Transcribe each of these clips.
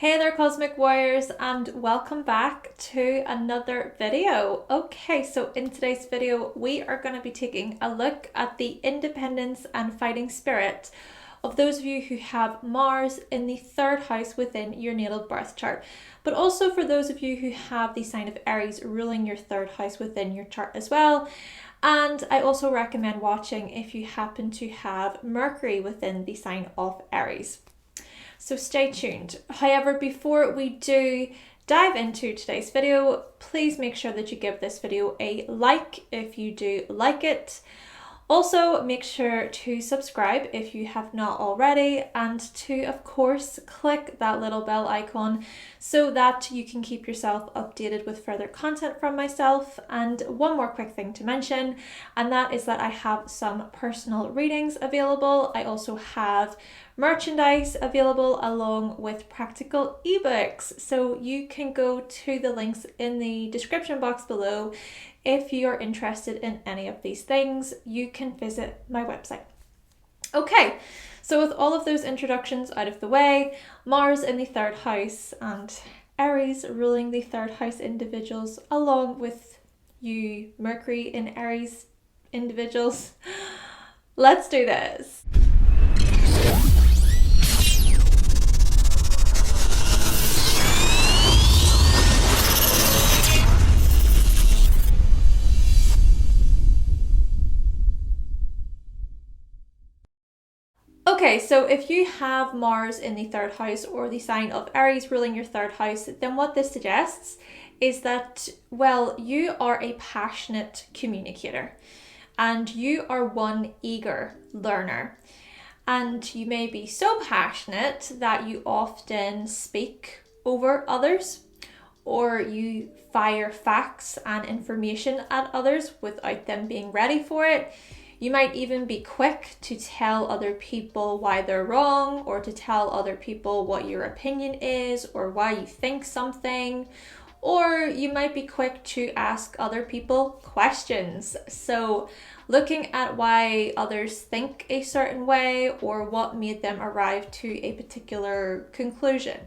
Hey there Cosmic Warriors, and welcome back to another video. Okay, so in today's video we are going to be taking a look at the independence and fighting spirit of those of you who have Mars in the third house within your natal birth chart, but also for those of you who have the sign of Aries ruling your third house within your chart as well. And I also recommend watching if you happen to have Mercury within the sign of Aries. So stay tuned. However, before we do dive into today's video, please make sure that you give this video a like if you do like it. Also, make sure to subscribe if you have not already, and to, of course, click that little bell icon so that you can keep yourself updated with further content from myself. And one more quick thing to mention, and that is that I have some personal readings available. I also have merchandise available along with practical ebooks, so you can go to the links in the description box below. If you're interested in any of these things, you can visit my website. Okay, so with all of those introductions out of the way, Mars in the third house and Aries ruling the third house individuals, along with you Mercury in Aries individuals, let's do this. Okay, so if you have Mars in the third house or the sign of Aries ruling your third house, then what this suggests is that, well, you are a passionate communicator and you are one eager learner. And you may be so passionate that you often speak over others, or you fire facts and information at others without them being ready for it. You might even be quick to tell other people why they're wrong, or to tell other people what your opinion is, or why you think something. Or you might be quick to ask other people questions. So looking at why others think a certain way, or what made them arrive to a particular conclusion.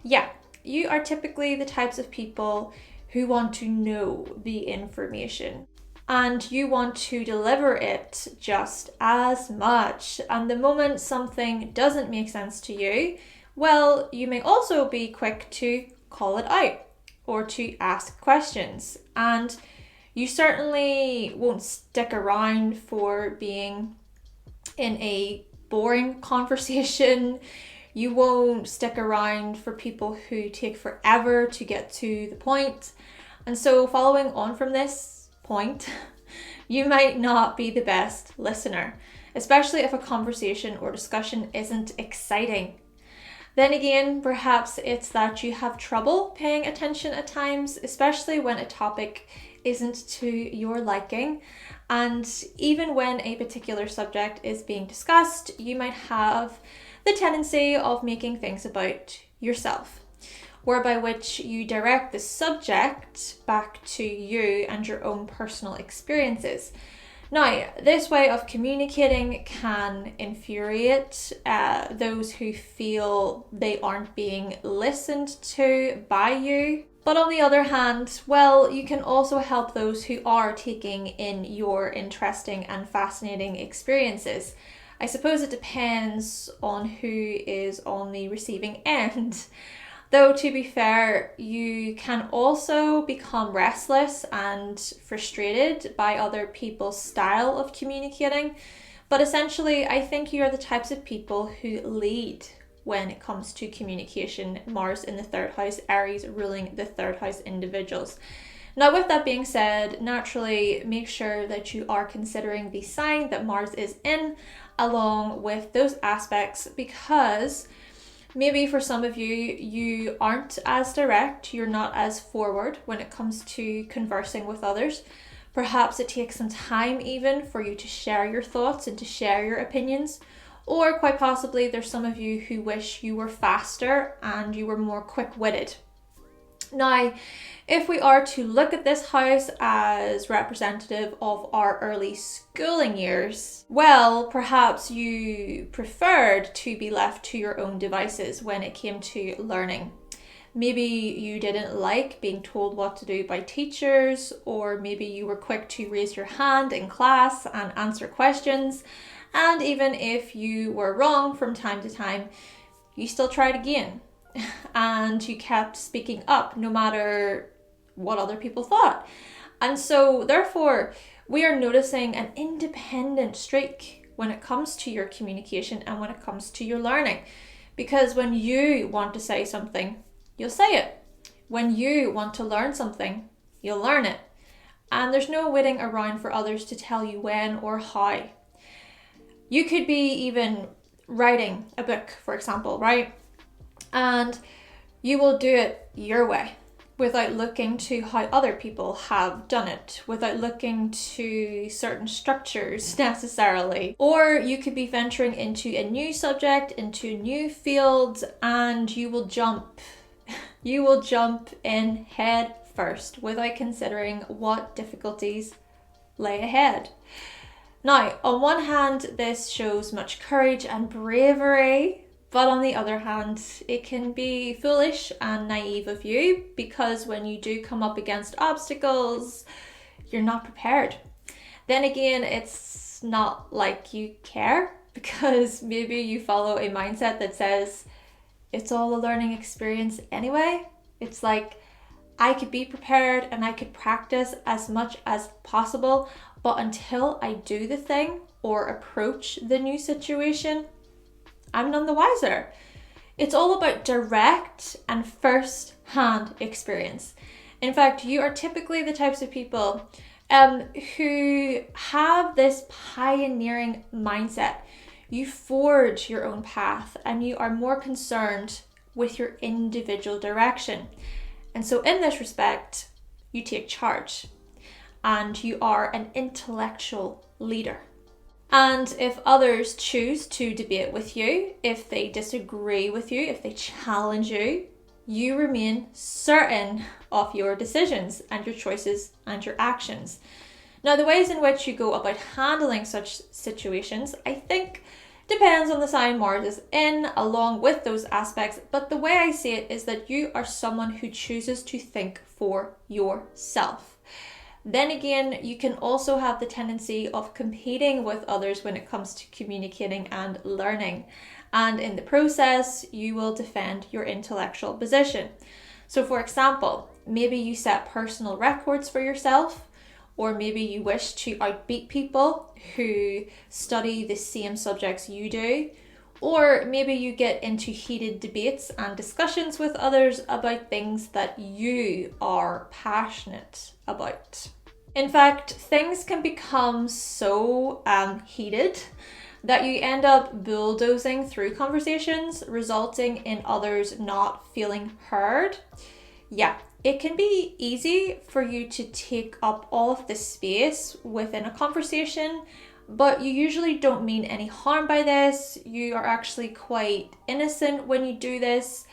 Yeah, you are typically the types of people who want to know the information, and you want to deliver it just as much. And the moment something doesn't make sense to you, well, you may also be quick to call it out or to ask questions. And you certainly won't stick around for being in a boring conversation. You won't stick around for people who take forever to get to the point. And so following on from this point, you might not be the best listener, especially if a conversation or discussion isn't exciting. Then again, perhaps it's that you have trouble paying attention at times, especially when a topic isn't to your liking. And even when a particular subject is being discussed, you might have the tendency of making things about yourself, whereby which you direct the subject back to you and your own personal experiences. Now, this way of communicating can infuriate those who feel they aren't being listened to by you. But on the other hand, well, you can also help those who are taking in your interesting and fascinating experiences. I suppose it depends on who is on the receiving end. Though, to be fair, you can also become restless and frustrated by other people's style of communicating. But essentially, I think you are the types of people who lead when it comes to communication. Mars in the third house, Aries ruling the third house individuals. Now, with that being said, naturally, make sure that you are considering the sign that Mars is in, along with those aspects, because maybe for some of you, you aren't as direct, you're not as forward when it comes to conversing with others. Perhaps it takes some time even for you to share your thoughts and to share your opinions. Or quite possibly there's some of you who wish you were faster and you were more quick-witted. Now, if we are to look at this house as representative of our early schooling years, well, perhaps you preferred to be left to your own devices when it came to learning. Maybe you didn't like being told what to do by teachers, or maybe you were quick to raise your hand in class and answer questions. And even if you were wrong from time to time, you still tried again. And you kept speaking up no matter what other people thought. And so therefore, we are noticing an independent streak when it comes to your communication and when it comes to your learning. Because when you want to say something, you'll say it. When you want to learn something, you'll learn it. And there's no waiting around for others to tell you when or how. You could be even writing a book, for example, right? And you will do it your way without looking to how other people have done it, without looking to certain structures necessarily. Or you could be venturing into a new subject, into new fields, and you will jump in head first without considering what difficulties lay ahead. Now, on one hand, this shows much courage and bravery, but on the other hand, it can be foolish and naive of you, because when you do come up against obstacles, you're not prepared. Then again, it's not like you care, because maybe you follow a mindset that says, it's all a learning experience anyway. It's like, I could be prepared and I could practice as much as possible, but until I do the thing or approach the new situation, I'm none the wiser. It's all about direct and first-hand experience. In fact, you are typically the types of people who have this pioneering mindset. You forge your own path and you are more concerned with your individual direction. And so in this respect, you take charge and you are an intellectual leader. And if others choose to debate with you, if they disagree with you, if they challenge you, you remain certain of your decisions and your choices and your actions. Now, the ways in which you go about handling such situations, I think, depends on the sign Mars is in, along with those aspects. But the way I see it is that you are someone who chooses to think for yourself. Then again, you can also have the tendency of competing with others when it comes to communicating and learning. And in the process, you will defend your intellectual position. So for example, maybe you set personal records for yourself, or maybe you wish to outbeat people who study the same subjects you do, or maybe you get into heated debates and discussions with others about things that you are passionate about. In fact, things can become so heated that you end up bulldozing through conversations, resulting in others not feeling heard. Yeah, it can be easy for you to take up all of the space within a conversation, but you usually don't mean any harm by this. You are actually quite innocent when you do this,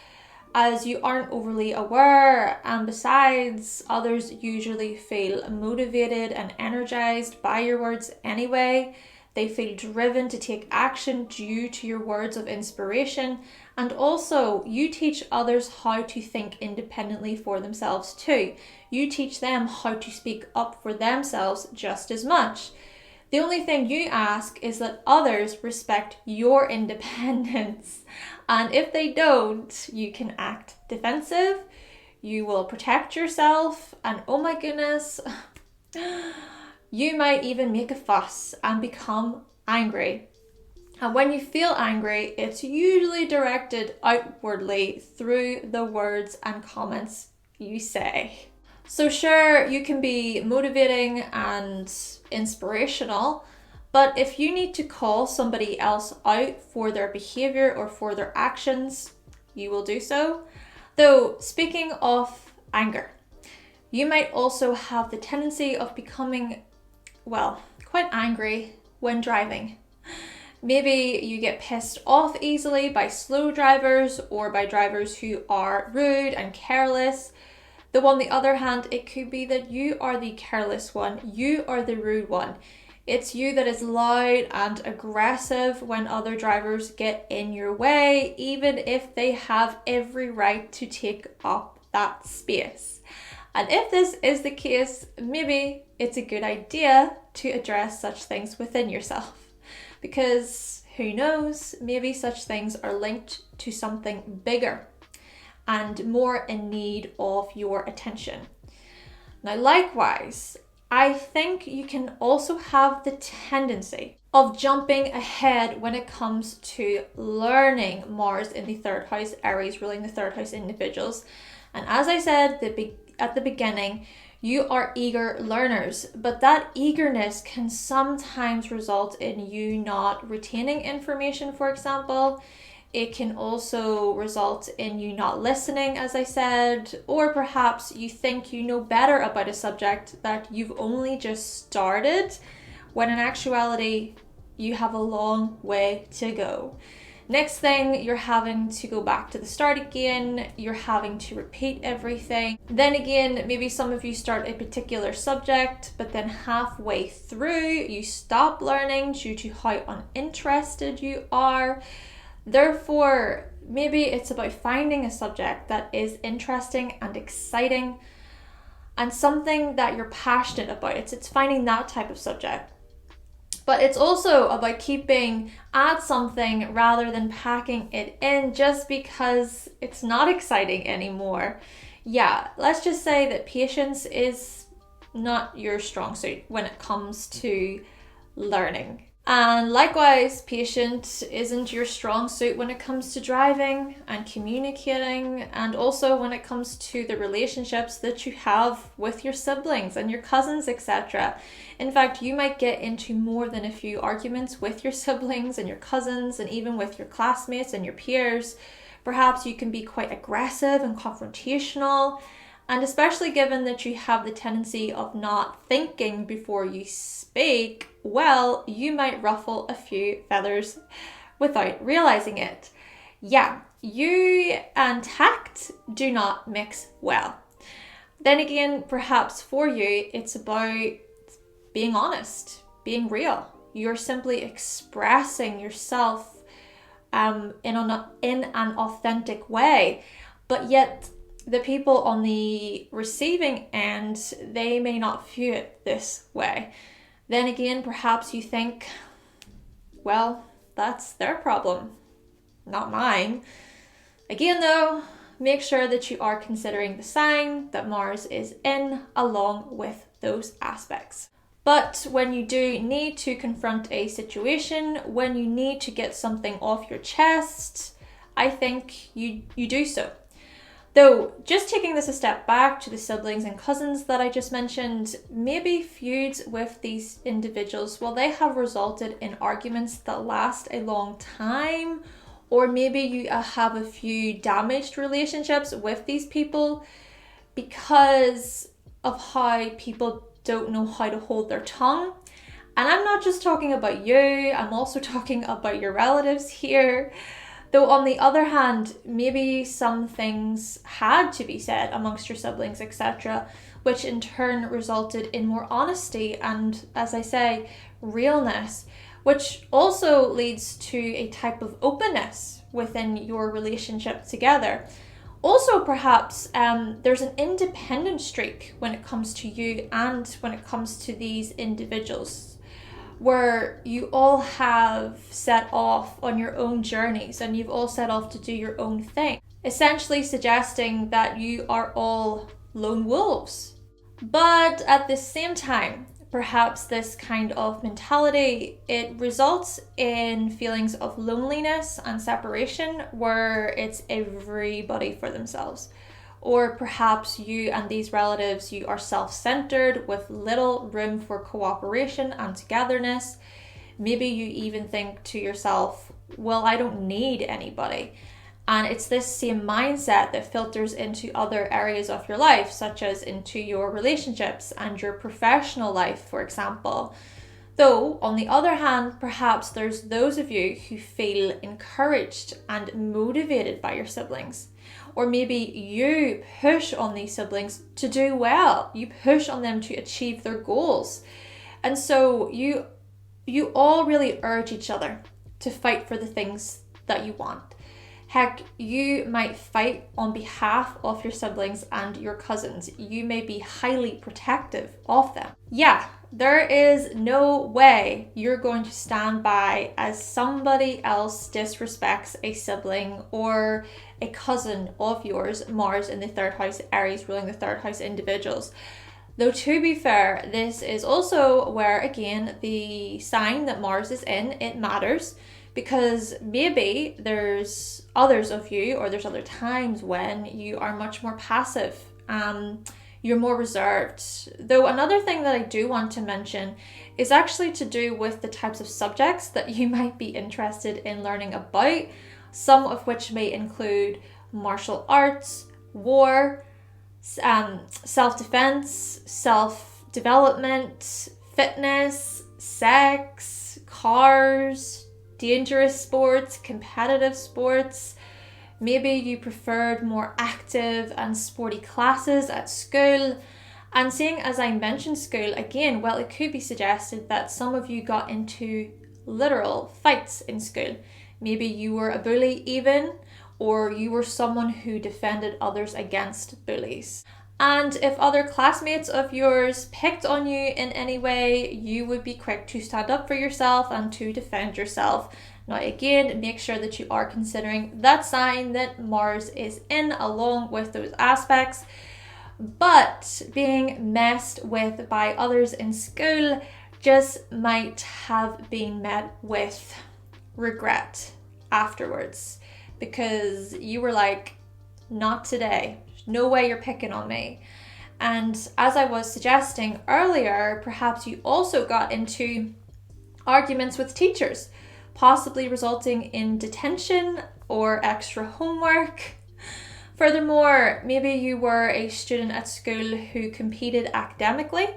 as you aren't overly aware, and besides, others usually feel motivated and energized by your words anyway. They feel driven to take action due to your words of inspiration, and also you teach others how to think independently for themselves too. You teach them how to speak up for themselves just as much. The only thing you ask is that others respect your independence. And if they don't, you can act defensive, you will protect yourself, and oh my goodness, you might even make a fuss and become angry. And when you feel angry, it's usually directed outwardly through the words and comments you say. So sure, you can be motivating and inspirational, but if you need to call somebody else out for their behavior or for their actions, you will do so. Though, speaking of anger, you might also have the tendency of becoming, well, quite angry when driving. Maybe you get pissed off easily by slow drivers or by drivers who are rude and careless. Though on the other hand, it could be that you are the careless one, you are the rude one. It's you that is loud and aggressive when other drivers get in your way, even if they have every right to take up that space. And if this is the case, maybe it's a good idea to address such things within yourself. Because who knows, maybe such things are linked to something bigger and more in need of your attention. Now, likewise, I think you can also have the tendency of jumping ahead when it comes to learning Mars in the third house, Aries ruling the third house individuals. And as I said at the beginning, you are eager learners, but that eagerness can sometimes result in you not retaining information, for example. It can also result in you not listening, as I said, or perhaps you think you know better about a subject that you've only just started, when in actuality, you have a long way to go. Next thing, you're having to go back to the start again, you're having to repeat everything. Then again, maybe some of you start a particular subject, but then halfway through, you stop learning due to how uninterested you are. Therefore, maybe it's about finding a subject that is interesting and exciting and something that you're passionate about. It's finding that type of subject. But it's also about add something rather than packing it in just because it's not exciting anymore. Yeah, let's just say that patience is not your strong suit when it comes to learning. And likewise, patience isn't your strong suit when it comes to driving and communicating, and also when it comes to the relationships that you have with your siblings and your cousins, etc. In fact, you might get into more than a few arguments with your siblings and your cousins, and even with your classmates and your peers. Perhaps you can be quite aggressive and confrontational. And especially given that you have the tendency of not thinking before you speak, well, you might ruffle a few feathers without realizing it. Yeah, you and tact do not mix well. Then again, perhaps for you, it's about being honest, being real. You're simply expressing yourself in an authentic way, but yet the people on the receiving end, they may not view it this way. Then again, perhaps you think, well, that's their problem, not mine. Again though, make sure that you are considering the sign that Mars is in along with those aspects. But when you do need to confront a situation, when you need to get something off your chest, I think you do so. Though, just taking this a step back to the siblings and cousins that I just mentioned, maybe feuds with these individuals, well, they have resulted in arguments that last a long time, or maybe you have a few damaged relationships with these people because of how people don't know how to hold their tongue. And I'm not just talking about you, I'm also talking about your relatives here. Though on the other hand, maybe some things had to be said amongst your siblings, etc., which in turn resulted in more honesty and, as I say, realness, which also leads to a type of openness within your relationship together. Also, perhaps there's an independent streak when it comes to you and when it comes to these individuals, where you all have set off on your own journeys and you've all set off to do your own thing, essentially suggesting that you are all lone wolves. But at the same time, perhaps this kind of mentality, it results in feelings of loneliness and separation where it's everybody for themselves. Or perhaps you and these relatives, you are self-centered with little room for cooperation and togetherness. Maybe you even think to yourself, well, I don't need anybody. And it's this same mindset that filters into other areas of your life, such as into your relationships and your professional life, for example. Though, on the other hand, perhaps there's those of you who feel encouraged and motivated by your siblings, or maybe you push on these siblings to do well. You push on them to achieve their goals. And so you all really urge each other to fight for the things that you want. Heck, you might fight on behalf of your siblings and your cousins. You may be highly protective of them. Yeah, there is no way you're going to stand by as somebody else disrespects a sibling or a cousin of yours, Mars in the third house, Aries ruling the third house individuals. Though to be fair, this is also where, again, the sign that Mars is in, it matters. Because maybe there's others of you, or there's other times when you are much more passive. You're more reserved. Though another thing that I do want to mention is actually to do with the types of subjects that you might be interested in learning about, some of which may include martial arts, war, self-defense, self-development, fitness, sex, cars, dangerous sports, competitive sports. Maybe you preferred more active and sporty classes at school. And seeing as I mentioned school again, well, it could be suggested that some of you got into literal fights in school. Maybe you were a bully even, or you were someone who defended others against bullies. And if other classmates of yours picked on you in any way, you would be quick to stand up for yourself and to defend yourself. Now again, make sure that you are considering that sign that Mars is in along with those aspects. But being messed with by others in school just might have been met with regret afterwards, because you were like, not today. No way you're picking on me. And as I was suggesting earlier, perhaps you also got into arguments with teachers, possibly resulting in detention or extra homework. Furthermore, maybe you were a student at school who competed academically.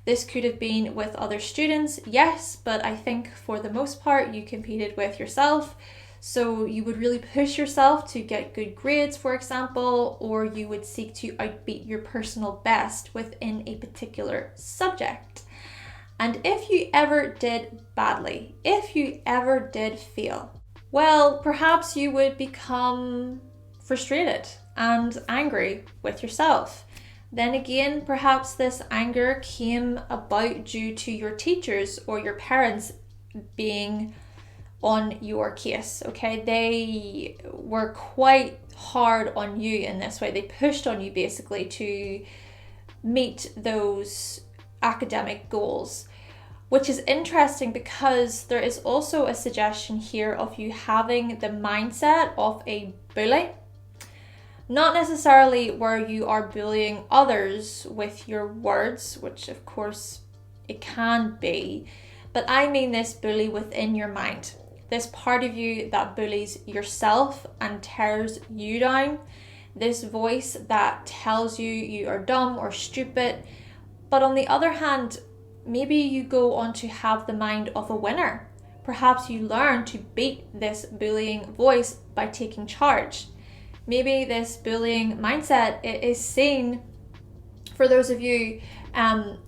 This could have been with other students, yes, but I think for the most part you competed with yourself. So you would really push yourself to get good grades, for example, or you would seek to outbeat your personal best within a particular subject. And if you ever did badly, if you ever did fail, well, perhaps you would become frustrated and angry with yourself. Then again, perhaps this anger came about due to your teachers or your parents being on your case, okay? They were quite hard on you in this way. They pushed on you basically to meet those academic goals, which is interesting because there is also a suggestion here of you having the mindset of a bully. Not necessarily where you are bullying others with your words, which of course it can be, but I mean this bully within your mind. This part of you that bullies yourself and tears you down. This voice that tells you you are dumb or stupid. But on the other hand, maybe you go on to have the mind of a winner. Perhaps you learn to beat this bullying voice by taking charge. Maybe this bullying mindset is seen for those of you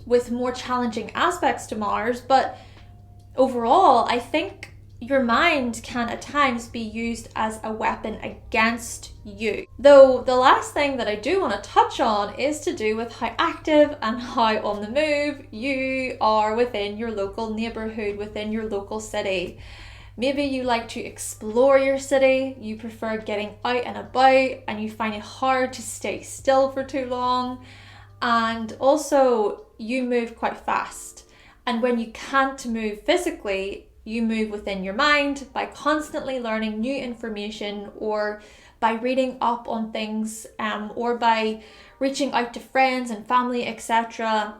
with more challenging aspects to Mars, but overall, I think your mind can at times be used as a weapon against you. Though the last thing that I do want to touch on is to do with how active and how on the move you are within your local neighborhood, within your local city. Maybe you like to explore your city, you prefer getting out and about, and you find it hard to stay still for too long. And also you move quite fast. And when you can't move physically, you move within your mind by constantly learning new information, or by reading up on things, or by reaching out to friends and family, etc.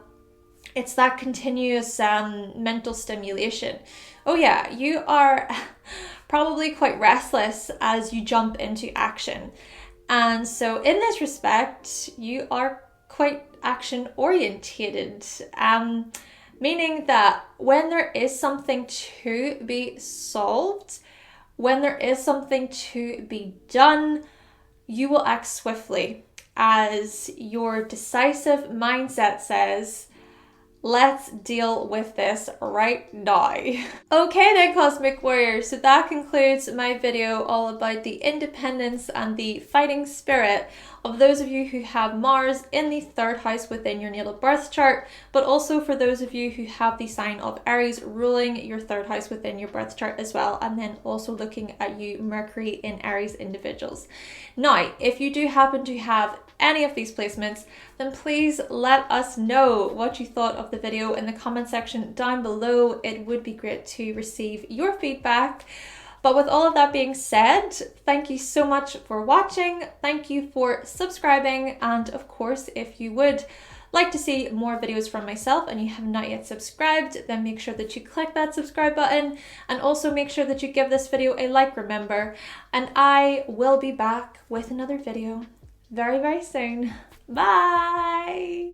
It's that continuous mental stimulation. Oh yeah, you are probably quite restless as you jump into action. And so in this respect, you are quite action orientated. Meaning that when there is something to be solved, when there is something to be done, you will act swiftly as your decisive mindset says, let's deal with this right now. Okay then, Cosmic Warriors, so that concludes my video all about the independence and the fighting spirit of those of you who have Mars in the 3rd house within your natal birth chart, but also for those of you who have the sign of Aries ruling your 3rd house within your birth chart as well, and then also looking at you Mercury in Aries individuals. Now, if you do happen to have any of these placements, then please let us know what you thought of the video in the comment section down below. It would be great to receive your feedback. But with all of that being said, thank you so much for watching. Thank you for subscribing. And of course, if you would like to see more videos from myself and you have not yet subscribed, then make sure that you click that subscribe button, and also make sure that you give this video a like, remember. And I will be back with another video very, very soon. Bye!